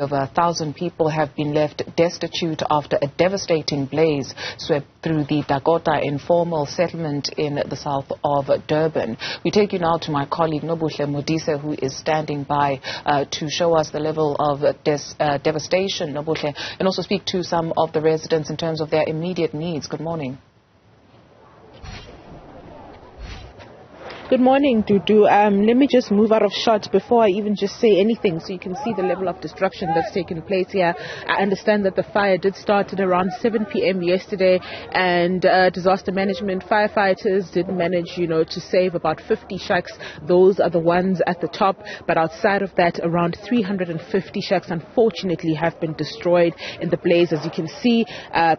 Over 1,000 people have been left destitute after a devastating blaze swept through the Dakota informal settlement in the south of Durban. We take you now to my colleague Nobuhle Modise, who is standing by to show us the level of devastation, Nobuhle, and also speak to some of the residents in terms of their immediate needs. Good morning. Good morning, Dudu. Let me just move out of shot before I even just say anything so you can see the level of destruction that's taken place here. I understand that the fire did start at around 7 p.m. yesterday, and disaster management firefighters did manage, to save about 50 shacks. Those are the ones at the top, but outside of that, around 350 shacks unfortunately have been destroyed in the blaze. As you can see,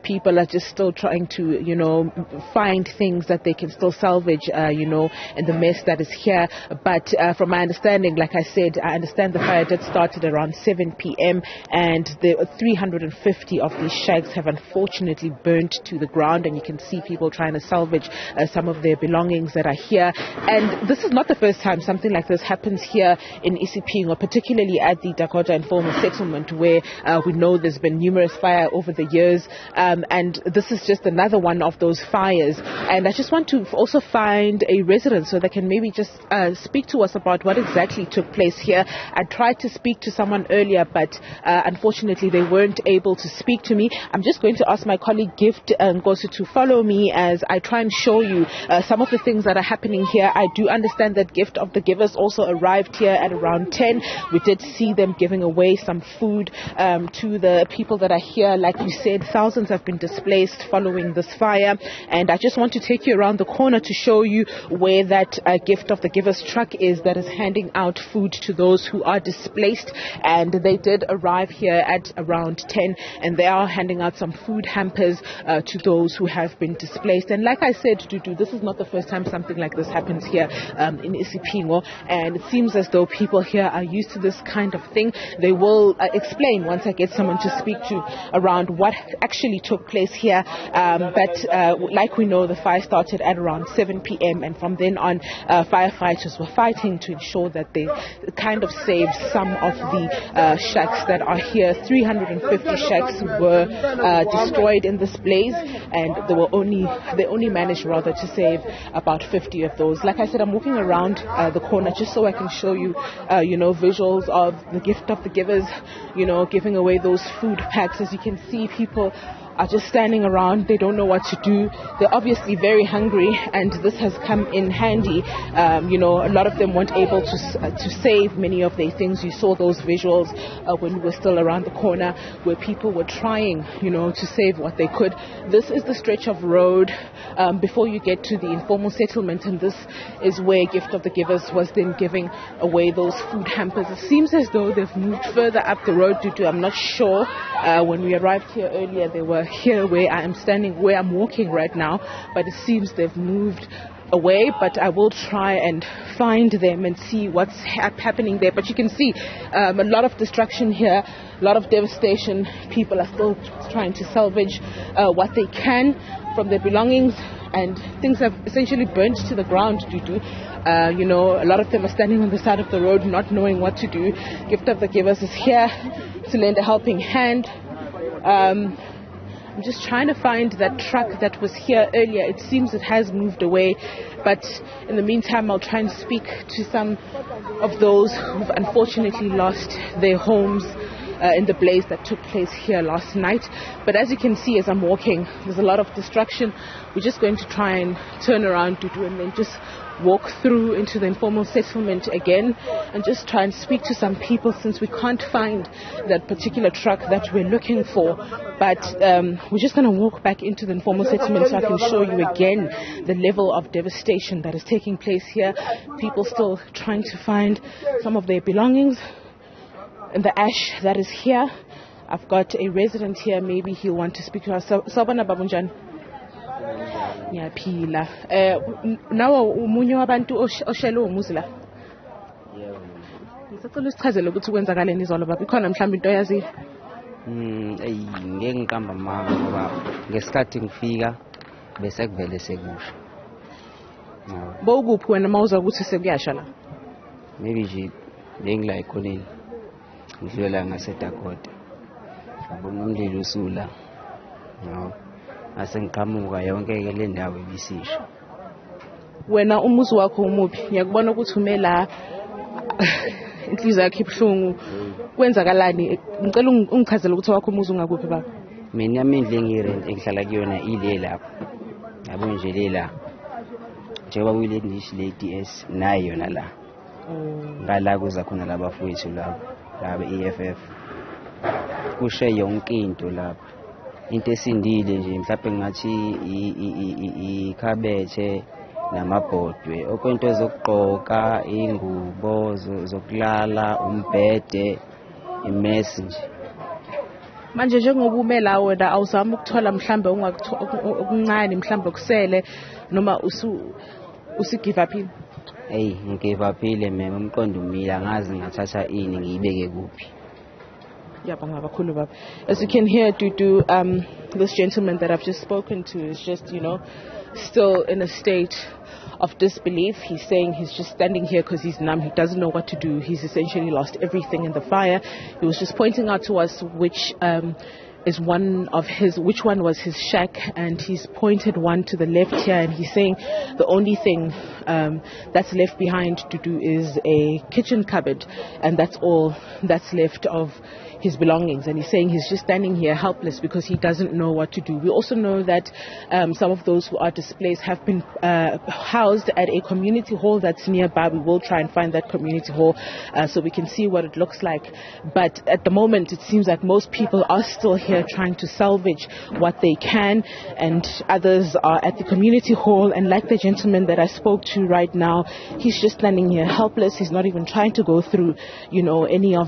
people are just still trying to, find things that they can still salvage, in the mess that is here. But from my understanding, like I said, I understand the fire did start at around 7 p.m. and the 350 of these shacks have unfortunately burnt to the ground, and you can see people trying to salvage some of their belongings that are here. And this is not the first time something like this happens here in Isipingo, particularly at the Dakota informal settlement, where we know there's been numerous fire over the years, and this is just another one of those fires. And I just want to also find a resident so they can maybe just speak to us about what exactly took place here. I tried to speak to someone earlier, but unfortunately they weren't able to speak to me. I'm just going to ask my colleague Gift Nkosi to follow me as I try and show you some of the things that are happening here. I do understand that Gift of the Givers also arrived here at around 10. We did see them giving away some food to the people that are here. Like you said, thousands have been displaced following this fire, and I just want to take you around the corner to show you where that Gift of the Givers truck is that is handing out food to those who are displaced. And they did arrive here at around 10, and they are handing out some food hampers to those who have been displaced. And like I said, Dudu, this is not the first time something like this happens here in Isipingo, and it seems as though people here are used to this kind of thing. They will explain once I get someone to speak to around what actually took place here. But like we know, the fire started at around 7 p.m. and from then on, firefighters were fighting to ensure that they kind of saved some of the shacks that are here. 350 shacks were destroyed in this blaze, and they only managed rather to save about 50 of those. Like I said, I'm walking around the corner just so I can show you, visuals of the Gift of the Givers, giving away those food packs. As you can see, people are just standing around. They don't know what to do. They're obviously very hungry, and this has come in handy. A lot of them weren't able to save many of their things. You saw those visuals when we were still around the corner, where people were trying, to save what they could. This is the stretch of road before you get to the informal settlement, and this is where Gift of the Givers was then giving away those food hampers. It seems as though they've moved further up the road. I'm not sure. When we arrived here earlier, they were here where I am standing, where I'm walking right now, but it seems they've moved away. But I will try and find them and see what's happening there. But you can see a lot of destruction here, a lot of devastation. People are still trying to salvage what they can from their belongings, and things have essentially burnt to the ground. A lot of them are standing on the side of the road not knowing what to do. Gift of the Givers is here to lend a helping hand. I'm just trying to find that truck that was here earlier. It seems it has moved away, but in the meantime I'll try and speak to some of those who've unfortunately lost their homes in the blaze that took place here last night. But as you can see, as I'm walking, there's a lot of destruction. We're just going to try and turn around, and then just walk through into the informal settlement again and just try and speak to some people, since we can't find that particular truck that we're looking for. But we're just going to walk back into the informal settlement so I can show you again the level of devastation that is taking place here. People still trying to find some of their belongings in the ash that is here. I've got a resident here. Maybe he'll want to speak to us. Sabana babunjan. Ngiyaphila. Nawe umunye wabantu oshele umuzi la? Yebo. Ngisacela usichazele ukuthi kwenzakaleni izolo baba. Ikhona mhlawumbe into oyaziyo? Ngeke ngikamba mama ngoba ngesikhathi ngifika bese kuvele sekusha. Bowukuphi wena mawuza ukuthi sekuyasha la? Maybe nje ngila ekhoneni. ngidlula ngaseDakota ngabona umlilo usula no asengiqhamuka yonke ke le ndawo ibisisha. Wena umuzi wakho umuphi? Ngiyakubona ukuthi ume la inhliziyo yakhe ibhlungu. Kwenzakalani? Ngicela ungichazele ukuthi wakho umuzi ungakuphi baba. Mina imindlu engirent engihlala kuyona ile lapho. Yabo nje lela. Njengoba kuyile ndishi le DS nayo yona la. Ngala kuza khona labafowethu lapho. Laba EFF. Kushe yonke into lapho. Into esindile nje mhlawumbe ngathi ikhabethe namabhodwe. Okwento ezokugqoka, ingubo zokulala, umbhede, imesi nje. Manje njengoba ume la wena awuzama ukuthola mhlambe okuncane mhlambe kusele noma usigive up? Hey, ngigive upile mema umqondo umila ngazi ngathatha ini ngiyibeke kuphi. Yabonga kakhulu baba. As you can hear, Dudu, this gentleman that I've just spoken to is just, still in a state of disbelief. He's saying he's just standing here because he's numb. He doesn't know what to do. He's essentially lost everything in the fire. He was just pointing out to us which one was his shack, and he's pointed one to the left here, and he's saying the only thing that's left behind to do is a kitchen cupboard, and that's all that's left of his belongings. And he's saying he's just standing here helpless because he doesn't know what to do. We also know that some of those who are displaced have been housed at a community hall that's nearby. We will try and find that community hall so we can see what it looks like. But at the moment, it seems like most people are still here trying to salvage what they can, and others are at the community hall. And like the gentleman that I spoke to right now, he's just standing here helpless. He's not even trying to go through, any of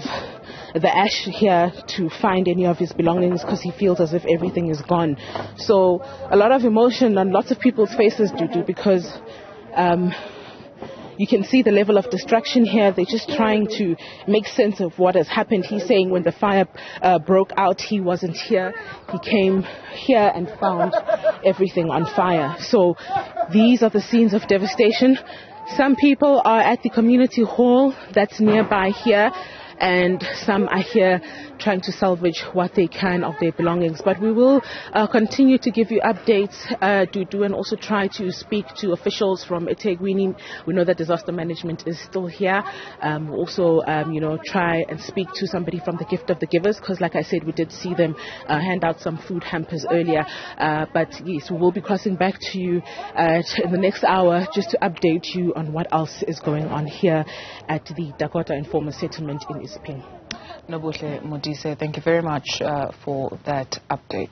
the ash here to find any of his belongings because he feels as if everything is gone. So a lot of emotion on lots of people's faces, Dudu, because you can see the level of destruction here. They're just trying to make sense of what has happened. He's saying when the fire broke out, he wasn't here. He came here and found everything on fire. So these are the scenes of devastation. Some people are at the community hall that's nearby here, and some are here trying to salvage what they can of their belongings. But we will continue to give you updates, Dudu, and also try to speak to officials from eThekwini. We know that disaster management is still here. We'll also, try and speak to somebody from the Gift of the Givers, because like I said, we did see them hand out some food hampers earlier. But yes, we will be crossing back to you in the next hour just to update you on what else is going on here at the Dakota informal settlement in Isping. Nobuhle Modise, thank you very much for that update.